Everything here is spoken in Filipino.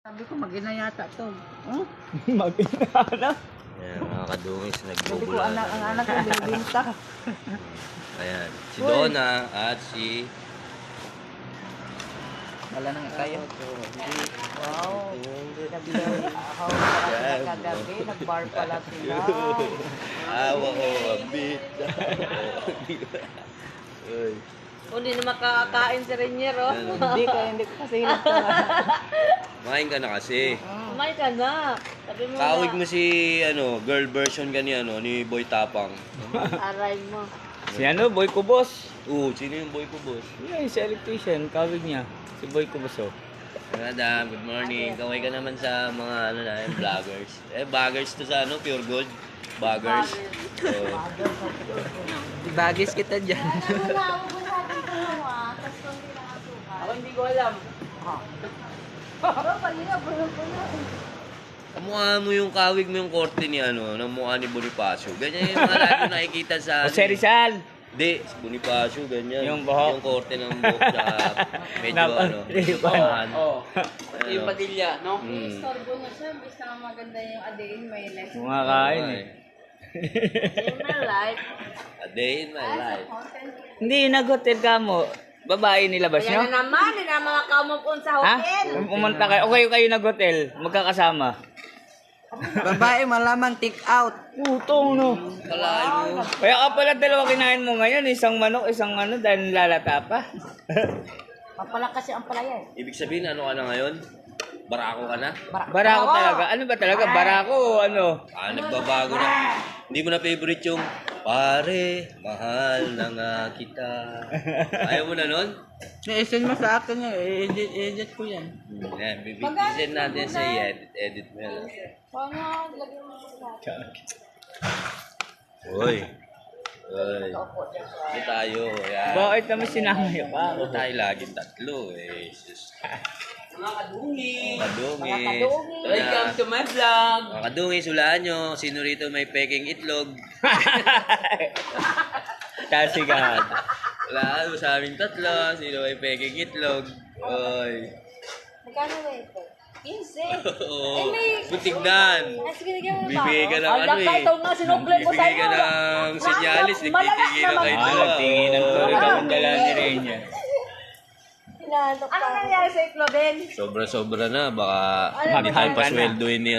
Sabi ko, mag-ina yata to. Huh? Mag-ina na. Ayan, mga kadungis, Sabi ko, nagbubula na. ang anak ko, binibinta. Ayan, si Uy. Donna at si... Wala nang kayo. Wow. Nagbahaw pala sila kagabi. Nag-bar pala sila. Awa ko, abit. Uy. Hindi na makakain si Renier, oh. Hindi ko kasi hinap ko. Kumain ka na kasi. Kumain ka na. Sabi mo Kawig na. mo si, girl version ka ni Boy Tapang. Aray mo. Si ano, Boy Kubos. Oo, sino yung boy ko, boss? Yan, si electrician, kawig niya. Si Boy Kubos, oh. Madam, good morning. Kaway ka naman sa mga vloggers. Vloggers to sa Pure Gold. Vloggers. So, Ibagis kita dyan. Ako hindi ko alam. kamukha mo yung kawig mo yung korte ni ng mukha ni Bonifacio. Ganyan yung mga lagi nakikita sa Jose Rizal. Hindi, si Bonifacio, ganyan. Yung buhok. Yung korte ng buhok na medyo Riban. Oh. Ano? Yung padilya, no? Istorbo na siya, bis na maganda yung adein, may life. Kumakain eh. In my life. A day in my life. Hindi, nag-hotel ka mo. Babae nilabas Kaya nyo? na naman, hindi na mga kamupon sa Ha? hotel. Kung pumunta kayo, o kayo nag-hotel, magkakasama. Babae, malamang take out. Putong no. Kalayo mo. Kaya ka pala dalawa kinain mo ngayon, isang manok, isang dahil lalata pa. Papala kasi ang palaya eh. Ibig sabihin, ano ka na ngayon? Barako ka na? Barako talaga. Ano ba talaga? Barako o ano? Nagbabago na. Hindi mo na favorite yung pare, mahal na nga kita. Ayaw mo na nun? I-send mo sa akin yan. I-edit ko yan. Yan, bibigyan natin sa edit mo yan. Sana, lagyan mo sa Uy. Uy. Ano tayo? Yan. Bakit naman sinamay pa? Ano tayo laging tatlo eh. Sus. Mga kadungi. Kadungis. Welcome to my vlog. Mga kadungis, hulaan nyo. Sino rito may peking itlog? Kasigahan. Hulaan mo sa aming tatlo. Sino may peking itlog? Oy. Magkano ba ito? 15. Oo. Butignan. Ay, sige, bigyan mo na ba Bibigay ka ako? ng ano Alak ka, ito nga, sinukli mo Bibigay sa'yo. ka ng senyalis. Nagtitigil na kayo dalawa. Nagtingin ng tuloy kami dala ni Renya. Hinahanap Ano pa. nangyari sa itlobin? Sobra-sobra na. Baka Ano hindi tayo ba? pasweldoin ni